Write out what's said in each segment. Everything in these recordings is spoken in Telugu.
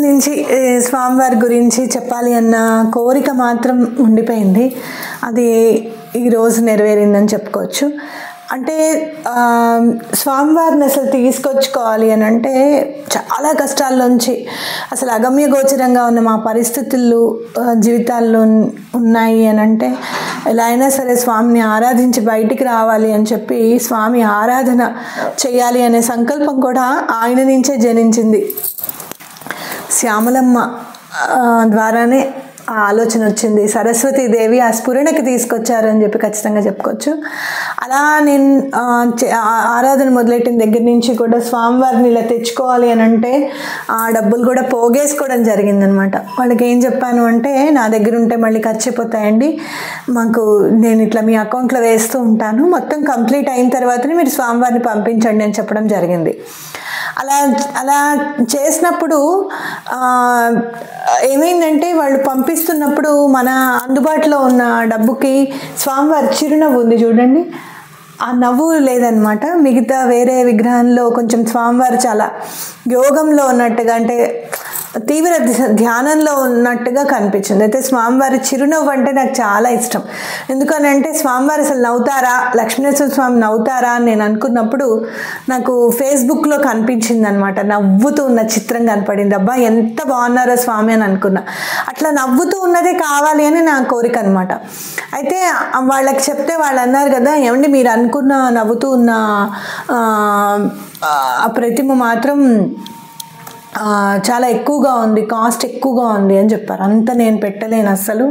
నుంచి స్వామివారి గురించి చెప్పాలి అన్న కోరిక మాత్రం ఉండిపోయింది. అది ఈరోజు నెరవేరిందని చెప్పుకోవచ్చు. అంటే స్వామివారిని అసలు తీసుకొచ్చుకోవాలి అని అంటే చాలా కష్టాల్లోంచి అసలు అగమ్య గోచరంగా ఉన్న మా పరిస్థితులు జీవితాల్లో ఉన్నాయి అని అంటే ఎలా అయినా సరే స్వామిని ఆరాధించి బయటికి రావాలి అని చెప్పి స్వామి ఆరాధన చేయాలి అనే సంకల్పం కూడా ఆయన నుంచే జనించింది. శ్యామలమ్మ ద్వారానే ఆ ఆలోచన వచ్చింది. సరస్వతీదేవి ఆ స్ఫురణకి తీసుకొచ్చారు అని చెప్పి ఖచ్చితంగా చెప్పుకోవచ్చు. అలా నేను ఆరాధన మొదలెట్టిన దగ్గర నుంచి కూడా స్వామివారిని ఇలా తెచ్చుకోవాలి అని అంటే ఆ డబ్బులు కూడా పోగేసుకోవడం జరిగిందనమాట. వాళ్ళకి ఏం చెప్పాను అంటే, నా దగ్గర ఉంటే మళ్ళీ ఖర్చు అయిపోతాయండి, నేను ఇట్లా మీ అకౌంట్లో వేస్తూ ఉంటాను, మొత్తం కంప్లీట్ అయిన తర్వాతనే మీరు స్వామివారిని పంపించండి అని చెప్పడం జరిగింది. అలా చేసినప్పుడు ఏమైందంటే, వాళ్ళు పంపిస్తున్నప్పుడు మన అందుబాటులో ఉన్న డబ్బుకి స్వామివారి చిరునవ్వు ఉంది చూడండి, ఆ నవ్వు లేదనమాట. మిగతా వేరే విగ్రహంలో కొంచెం స్వామివారు చాలా యోగంలో ఉన్నట్టుగా, అంటే తీవ్ర ధ్యానంలో ఉన్నట్టుగా కనిపించింది. అయితే స్వామివారి చిరునవ్వు అంటే నాకు చాలా ఇష్టం. ఎందుకనంటే స్వామివారు అసలు నవ్వుతారా, లక్ష్మీనరసింహ స్వామి నవ్వుతారా అని నేను అనుకున్నప్పుడు నాకు ఫేస్బుక్లో కనిపించింది అనమాట. నవ్వుతూ ఉన్న చిత్రం కనపడింది. అబ్బా ఎంత బాగున్నారో స్వామి అని అనుకున్నా. అట్లా నవ్వుతూ ఉన్నదే కావాలి అని నా కోరిక అనమాట. అయితే వాళ్ళకి చెప్తే వాళ్ళు అన్నారు కదా, ఏమండి మీరు అనుకున్న నవ్వుతూ ఉన్న ఆ ప్రతిమ మాత్రం చాలా ఎక్కువగా ఉంది, కాస్ట్ ఎక్కువగా ఉంది అని చెప్పారు. అంత నేను పెట్టలేను అస్సలు,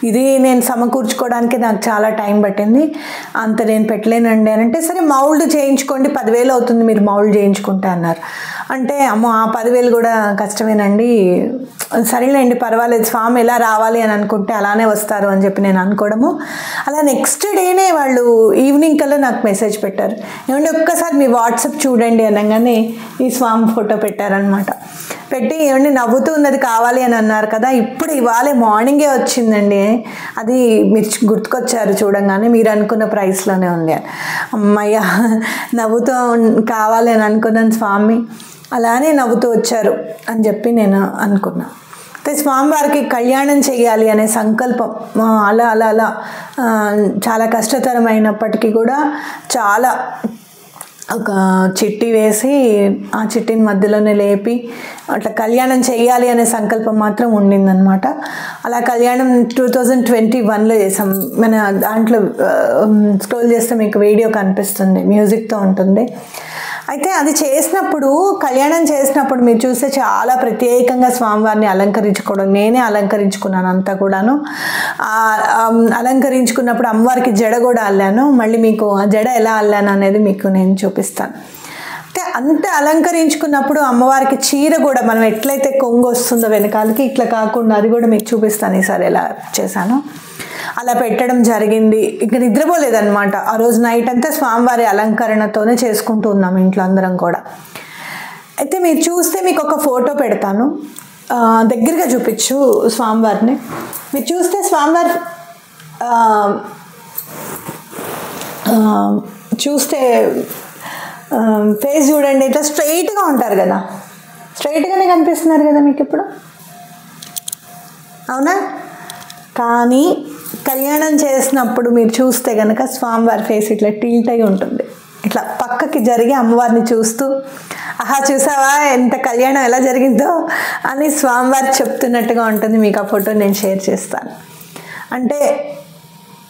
ఇది నేను సమకూర్చుకోవడానికి నాకు చాలా టైం పట్టింది, అంత నేను పెట్టలేనండి అని అంటే, సరే మౌల్డ్ చేయించుకోండి, 10,000 అవుతుంది మీరు మౌల్డ్ చేయించుకుంటే అన్నారు. అంటే అమ్మో ఆ 10,000 కూడా కష్టమేనండి, సరేలేండి పర్వాలేదు, స్వామి ఎలా రావాలి అని అనుకుంటే అలానే వస్తారు అని చెప్పి నేను అనుకోవడము. అలా నెక్స్ట్ డేనే వాళ్ళు ఈవినింగ్ కల్లా నాకు మెసేజ్ పెట్టారు, ఏమంటే ఒక్కసారి మీ వాట్సాప్ చూడండి అనగానే ఈ స్వామి ఫోటో పెట్టారనమాట. పెట్టి ఏమండి నవ్వుతూ ఉన్నది కావాలి అని అన్నారు కదా, ఇప్పుడు ఇవాళ మార్నింగే వచ్చిందండి, అది మీరు గుర్తుకొచ్చారు చూడంగానే, మీరు అనుకున్న ప్రైస్లోనే ఉంది అని. అమ్మయ్య, నవ్వుతూ కావాలి అని అనుకున్నాను, స్వామి అలానే నవ్వుతూ వచ్చారు అని చెప్పి నేను అనుకున్నాను. అయితే స్వామివారికి కళ్యాణం చేయాలి అనే సంకల్పం అలా అలా అలా చాలా కష్టతరమైనప్పటికీ కూడా చాలా ఒక చిట్టి వేసి ఆ చిట్టిని మధ్యలోనే లేపి అట్లా కళ్యాణం చేయాలి అనే సంకల్పం మాత్రం ఉండిందనమాట. అలా కళ్యాణం 2021లో చేసాం. మన దాంట్లో స్క్రోల్ చేస్తే మీకు వీడియో కనిపిస్తుంది, మ్యూజిక్తో ఉంటుంది. అయితే అది చేసినప్పుడు, కళ్యాణం చేసినప్పుడు మీరు చూస్తే చాలా ప్రత్యేకంగా స్వామివారిని అలంకరించుకోవడం, నేనే అలంకరించుకున్నాను అంతా కూడాను. అలంకరించుకున్నప్పుడు అమ్మవారికి జడ కూడా అల్లాను. మళ్ళీ మీకు ఆ జడ ఎలా అల్లాను అనేది మీకు నేను చూపిస్తాను. అయితే అంత అలంకరించుకున్నప్పుడు అమ్మవారికి చీర కూడా మనం ఎట్లయితే కొంగు వస్తుందో వెనకాలకి, ఇట్లా కాకుండా అది కూడా మీకు చూపిస్తాను ఈసారి ఎలా చేశాను. అలా పెట్టడం జరిగింది. ఇక నిద్రపోలేదన్నమాట ఆ రోజు నైట్ అంతా, స్వామివారి అలంకరణతోనే చేసుకుంటూ ఉన్నాం ఇంట్లో అందరం కూడా. అయితే మీరు చూస్తే మీకు ఒక ఫోటో పెడతాను, దగ్గరగా చూపించు స్వామివారిని. మీరు చూస్తే స్వామివారి చూస్తే ఫేస్ చూడండి, ఇట్లా స్ట్రైట్గా ఉంటారు కదా, స్ట్రైట్గానే కనిపిస్తున్నారు కదా మీకు ఇప్పుడు, అవునా? కానీ కళ్యాణం చేసినప్పుడు మీరు చూస్తే కనుక స్వామివారి ఫేస్ ఇట్లా టిల్ట్ అయి ఉంటుంది, ఇట్లా పక్కకి జరిగి అమ్మవారిని చూస్తూ, ఆహా చూసావా ఎంత కళ్యాణం ఎలా జరిగిందో అని స్వామివారు చెప్తున్నట్టుగా ఉంటుంది. మీకు ఆ ఫోటో నేను షేర్ చేస్తాను. అంటే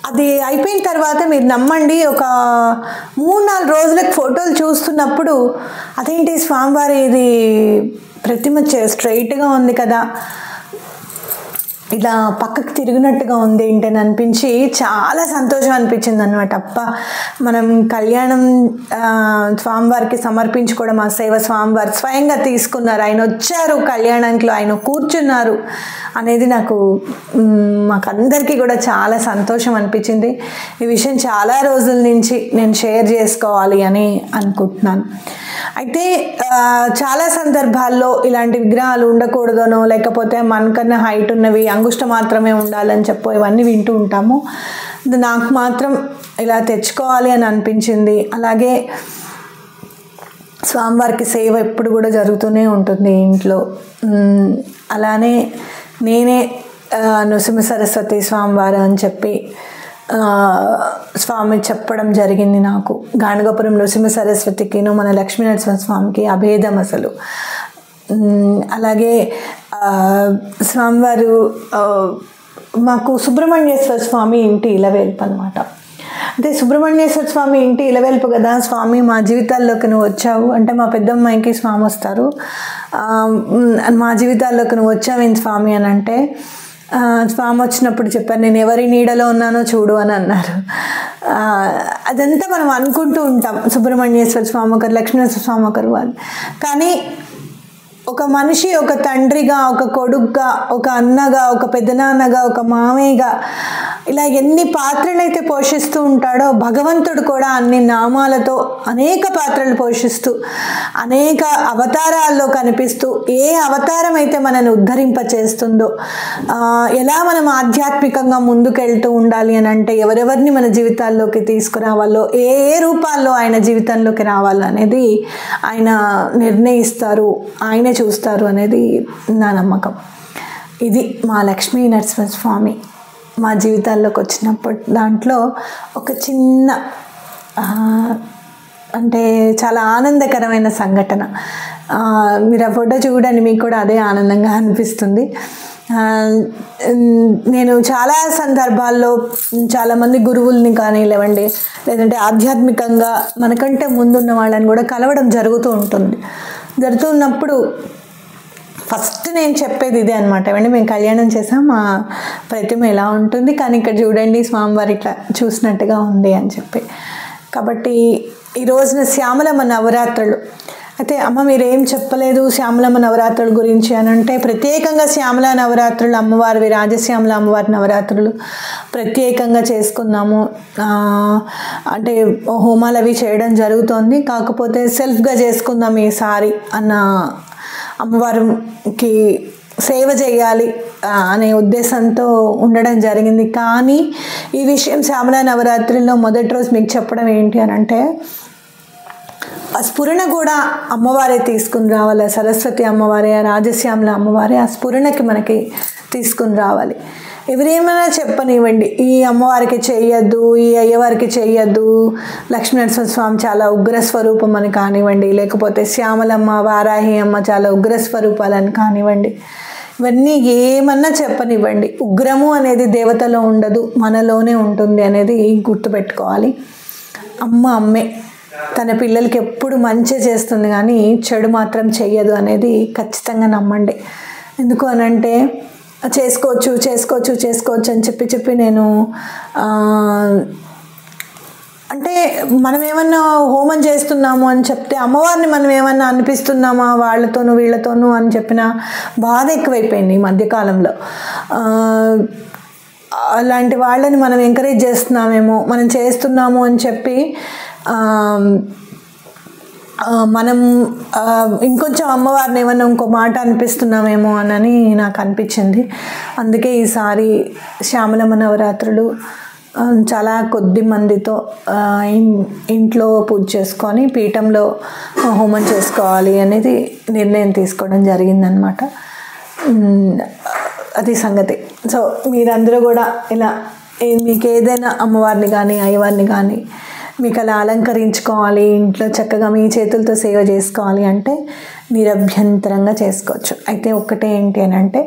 అది అయిపోయిన తర్వాత మీరు నమ్మండి, ఒక 3-4 రోజులకు ఫోటోలు చూస్తున్నప్పుడు అదేంటి స్వామివారి ఇది ప్రతిమ స్ట్రైట్గా ఉంది కదా, ఇలా పక్కకు తిరిగినట్టుగా ఉంది ఏంటని అనిపించి చాలా సంతోషం అనిపించింది అనమాట. అప్ప మనం కళ్యాణం స్వామివారికి సమర్పించుకోవడం, ఆ సేవ స్వామివారు స్వయంగా తీసుకున్నారు, ఆయన వచ్చారు కళ్యాణంలో, ఆయన కూర్చున్నారు అనేది మాకందరికీ కూడా చాలా సంతోషం అనిపించింది. ఈ విషయం చాలా రోజుల నుంచి నేను షేర్ చేసుకోవాలి అని అనుకుంటున్నాను. అయితే చాలా సందర్భాల్లో ఇలాంటి విగ్రహాలు ఉండకూడదనో, లేకపోతే మనకన్నా హైట్ ఉన్నవి అంగుష్ట మాత్రమే ఉండాలని చెప్పో ఇవన్నీ వింటూ ఉంటాము. నాకు మాత్రం ఇలా తెచ్చుకోవాలి అని అనిపించింది. అలాగే స్వామివారికి సేవ ఎప్పుడు కూడా జరుగుతూనే ఉంటుంది ఇంట్లో. అలానే నేనే నృసింహ సరస్వతి స్వామివారు అని చెప్పి స్వామి చెప్పడం జరిగింది నాకు. గాణగాపురం నృసింహ సరస్వతికిను మన లక్ష్మీనరసింహ స్వామికి అభేదం అసలు. అలాగే స్వామివారు మాకు సుబ్రహ్మణ్యేశ్వర స్వామి ఇంటి ఇలవేల్పు అనమాట. అంటే సుబ్రహ్మణ్యేశ్వర స్వామి ఇంటి ఇలవేల్పు కదా, స్వామి మా జీవితాల్లోకి నువ్వు వచ్చావు అంటే, మా పెద్దమ్మాయికి స్వామి వస్తారు, మా జీవితాల్లోకి నువ్వు వచ్చావేంటి స్వామి అని అంటే, స్వామి వచ్చినప్పుడు చెప్పాను నేను ఎవరి నీడలో ఉన్నానో చూడు అని అన్నారు. అదంతా మనం అనుకుంటూ ఉంటాం, సుబ్రహ్మణ్యేశ్వర స్వామి ఒకరు, లక్ష్మీనరసింహ స్వామి ఒకరు వాళ్ళు. కానీ ఒక మనిషి ఒక తండ్రిగా, ఒక కొడుకుగా, ఒక అన్నగా, ఒక పెద్దనాన్నగా, ఒక మామయ్యగా ఇలా ఎన్ని పాత్రలైతే పోషిస్తూ ఉంటాడో భగవంతుడు కూడా అన్ని నామాలతో అనేక పాత్రలు పోషిస్తూ అనేక అవతారాల్లో కనిపిస్తూ ఏ అవతారం అయితే మనల్ని ఉద్ధరింపచేస్తుందో, ఎలా మనం ఆధ్యాత్మికంగా ముందుకెళ్తూ ఉండాలి అని అంటే ఎవరెవరిని మన జీవితాల్లోకి తీసుకురావాలో, ఏ ఏ రూపాల్లో ఆయన జీవితంలోకి రావాలో అనేది ఆయన నిర్ణయిస్తారు, ఆయన చూస్తారు అనేది నా నమ్మకం. ఇది మా లక్ష్మీ నరసింహస్వామి మా జీవితాల్లోకి వచ్చినప్పుడు దాంట్లో ఒక చిన్న అంటే చాలా ఆనందకరమైన సంఘటన. మీరు ఆ ఫోటో చూడండి, మీకు కూడా అదే ఆనందంగా అనిపిస్తుంది. నేను చాలా సందర్భాల్లో చాలామంది గురువుల్ని కానీ లేదంటే ఆధ్యాత్మికంగా మనకంటే ముందున్న వాళ్ళని కూడా కలవడం జరుగుతున్నప్పుడు ఫస్ట్ నేను చెప్పేది ఇదే అనమాట. ఏమంటే మేము కళ్యాణం చేసాం, మా ప్రతిమ ఎలా ఉంటుంది, కానీ ఇక్కడ చూడండి స్వామివారి ఇట్లా చూసినట్టుగా ఉంది అని చెప్పి. కాబట్టి ఈ రోజున శ్యామలమ్మ నవరాత్రులు అయితే, అమ్మ మీరేం చెప్పలేదు శ్యామలమ్మ నవరాత్రుల గురించి అని అంటే, ప్రత్యేకంగా శ్యామల నవరాత్రులు అమ్మవారివి, రాజశ్యామల అమ్మవారి నవరాత్రులు ప్రత్యేకంగా చేసుకున్నాము. అంటే హోమాలు అవి చేయడం జరుగుతోంది, కాకపోతే సెల్ఫ్గా చేసుకుందాం ఈసారి అన్న, అమ్మవారికి సేవ చేయాలి అనే ఉద్దేశంతో ఉండడం జరిగింది. కానీ ఈ విషయం శ్యామల నవరాత్రుల్లో మొదటి రోజు మీకు చెప్పడం ఏంటి అని అంటే, ఆ స్ఫురణ కూడా అమ్మవారే తీసుకుని రావాలి, సరస్వతి అమ్మవారే, రాజశ్యామల అమ్మవారే ఆ స్ఫురణకి మనకి తీసుకుని రావాలి. ఎవరేమైనా చెప్పనివ్వండి, ఈ అమ్మవారికి చెయ్యొద్దు, ఈ అయ్యవారికి చెయ్యొద్దు, లక్ష్మీనరసింహస్వామి చాలా ఉగ్రస్వరూపం అని కానివ్వండి, లేకపోతే శ్యామలమ్మ, వారాహి అమ్మ చాలా ఉగ్రస్వరూపాలని కానివ్వండి, ఇవన్నీ ఏమన్నా చెప్పనివ్వండి, ఉగ్రము అనేది దేవతలో ఉండదు, మనలోనే ఉంటుంది అనేది గుర్తుపెట్టుకోవాలి. అమ్మ అమ్మే, తన పిల్లలకి ఎప్పుడు మంచి చేస్తుంది కానీ చెడు మాత్రం చెయ్యదు అనేది ఖచ్చితంగా నమ్మండి. ఎందుకు అనంటే, చేసుకోవచ్చు అని చెప్పి నేను అంటే మనం ఏమన్నా హోమం చేస్తున్నాము అని చెప్తే అమ్మవారిని మనం ఏమన్నా అనిపిస్తున్నామా వాళ్ళతోనూ వీళ్ళతోనూ అని చెప్పిన బాధ ఎక్కువైపోయింది ఈ మధ్యకాలంలో. అలాంటి వాళ్ళని మనం ఎంకరేజ్ చేస్తున్నామేమో, మనం చేస్తున్నాము అని చెప్పి మనం ఇంకొంచెం అమ్మవారిని ఏమన్నా ఇంకో మాట అనిపిస్తున్నామేమో అని నాకు అనిపించింది. అందుకే ఈసారి శ్యామలమ్మ నవరాత్రులు చాలా కొద్ది మందితో ఇంట్లో పూజ చేసుకొని పీఠంలో హోమం చేసుకోవాలి అనేది నిర్ణయం తీసుకోవడం జరిగిందనమాట. అది సంగతి. సో మీరందరూ కూడా ఇలా మీకు ఏదైనా అమ్మవారిని కానీ అయ్యవారిని కానీ మీకు అలా అలంకరించుకోవాలి, ఇంట్లో చక్కగా మీ చేతులతో సేవ చేసుకోవాలి అంటే నిరభ్యంతరంగా చేసుకోవచ్చు. అయితే ఒక్కటే ఏంటి అని అంటే,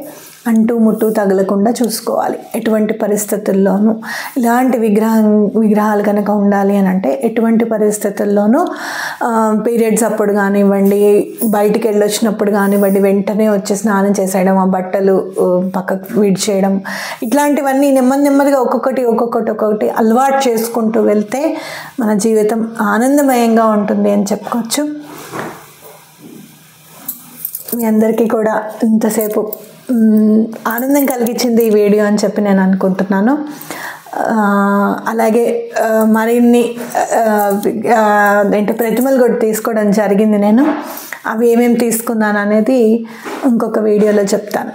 అంటూ ముట్టు తగలకుండా చూసుకోవాలి. ఎటువంటి పరిస్థితుల్లోనూ ఇలాంటి విగ్రహాలు కనుక ఉండాలి అని అంటే ఎటువంటి పరిస్థితుల్లోనూ పీరియడ్స్ అప్పుడు కానివ్వండి, బయటికి వెళ్ళొచ్చినప్పుడు కానివ్వండి, వెంటనే వచ్చి స్నానం చేసేయడం, ఆ బట్టలు పక్కకు విడిచేయడం, ఇట్లాంటివన్నీ నెమ్మదిగా ఒక్కొక్కటి అలవాటు చేసుకుంటూ వెళ్తే మన జీవితం ఆనందమయంగా ఉంటుంది అని చెప్పుకోవచ్చు. మీ అందరికీ కూడా ఇంతసేపు ఆనందం కలిగించింది ఈ వీడియో అని చెప్పి నేను అనుకుంటున్నాను. అలాగే మరిన్ని ప్రతిమలు కూడా తీసుకోవడం జరిగింది. నేను అవి ఏమేమి తీసుకున్నాను అనేది ఇంకొక వీడియోలో చెప్తాను.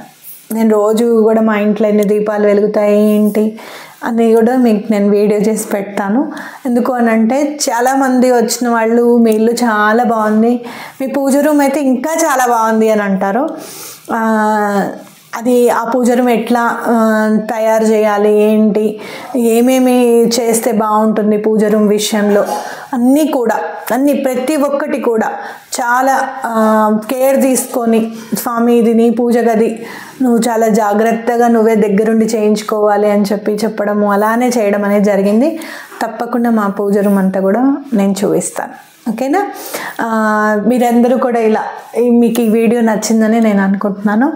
నేను రోజు కూడా మా ఇంట్లో ఎన్ని దీపాలు వెలుగుతాయి ఏంటి అని కూడా మీకు నేను వీడియో చేసి పెడతాను. ఎందుకు అని అంటే చాలామంది వచ్చిన వాళ్ళు మీ ఇల్లు చాలా బాగుంది, మీ పూజ రూమ్ అయితే ఇంకా చాలా బాగుంది అని అంటారు. అది ఆ పూజ రూమ్ ఎట్లా తయారు చేయాలి, ఏంటి, ఏమేమి చేస్తే బాగుంటుంది పూజ రూమ్ విషయంలో అన్నీ కూడా ప్రతి ఒక్కటి కూడా చాలా కేర్ తీసుకొని, స్వామి ఇది నీ పూజ గది, నువ్వు చాలా జాగ్రత్తగా నువ్వే దగ్గరుండి చేయించుకోవాలి అని చెప్పడము, అలానే చేయడం అనేది జరిగింది. తప్పకుండా మా పూజ రూమ్ అంతా కూడా నేను చూపిస్తాను. ఓకేనా? మీరందరూ కూడా ఇలా మీకు ఈ వీడియో నచ్చిందని నేను అనుకుంటున్నాను.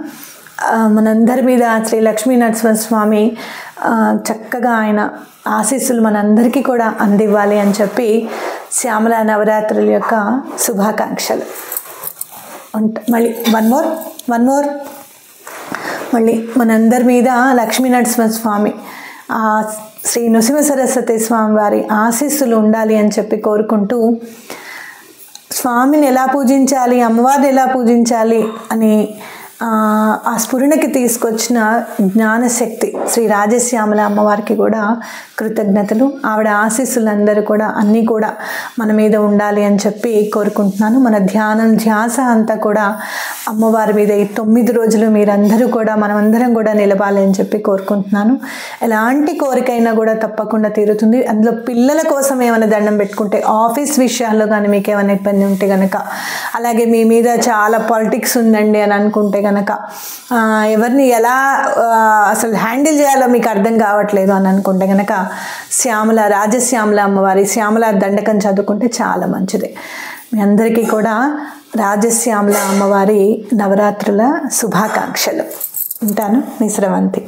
మనందరి మీద శ్రీ లక్ష్మీ నరసింహస్వామి చక్కగా ఆయన ఆశీస్సులు మనందరికీ కూడా అందివ్వాలి అని చెప్పి శ్యామల నవరాత్రుల యొక్క శుభాకాంక్షలు. మళ్ళీ వన్ మోర్ మళ్ళీ మనందరి మీద లక్ష్మీ నరసింహస్వామి శ్రీ నృసింహ సరస్వతి స్వామి వారి ఆశీస్సులు ఉండాలి అని చెప్పి కోరుకుంటూ, స్వామిని ఎలా పూజించాలి, అమ్మవారిని ఎలా పూజించాలి అని ఆ స్ఫురణకి తీసుకొచ్చిన జ్ఞానశక్తి శ్రీ రాజశ్యామల అమ్మవారికి కూడా కృతజ్ఞతలు. ఆవిడ ఆశీస్సులందరూ కూడా అన్నీ కూడా మన మీద ఉండాలి అని చెప్పి కోరుకుంటున్నాను. మన ధ్యాస అంతా కూడా అమ్మవారి మీద ఈ 9 రోజులు మీరందరూ కూడా మనమందరం కూడా నిలవాలి అని చెప్పి కోరుకుంటున్నాను. ఎలాంటి కోరికైనా కూడా తప్పకుండా తీరుతుంది. అందులో పిల్లల కోసం ఏమైనా దండం పెట్టుకుంటే, ఆఫీస్ విషయాల్లో కానీ మీకు ఏమైనా ఇబ్బంది ఉంటే కనుక, అలాగే మీ మీద చాలా పాలిటిక్స్ ఉందండి అని అనుకుంటే కనుక, ఎవరిని ఎలా అసలు హ్యాండిల్ చేయాలో మీకు అర్థం కావట్లేదు అని అనుకుంటే కనుక, రాజశ్యామల అమ్మవారి శ్యామల దండకం చదువుకుంటే చాలా మంచిది. మీ అందరికీ కూడా రాజశ్యామల అమ్మవారి నవరాత్రుల శుభాకాంక్షలు. ఉంటాను. మీ స్రవంతి.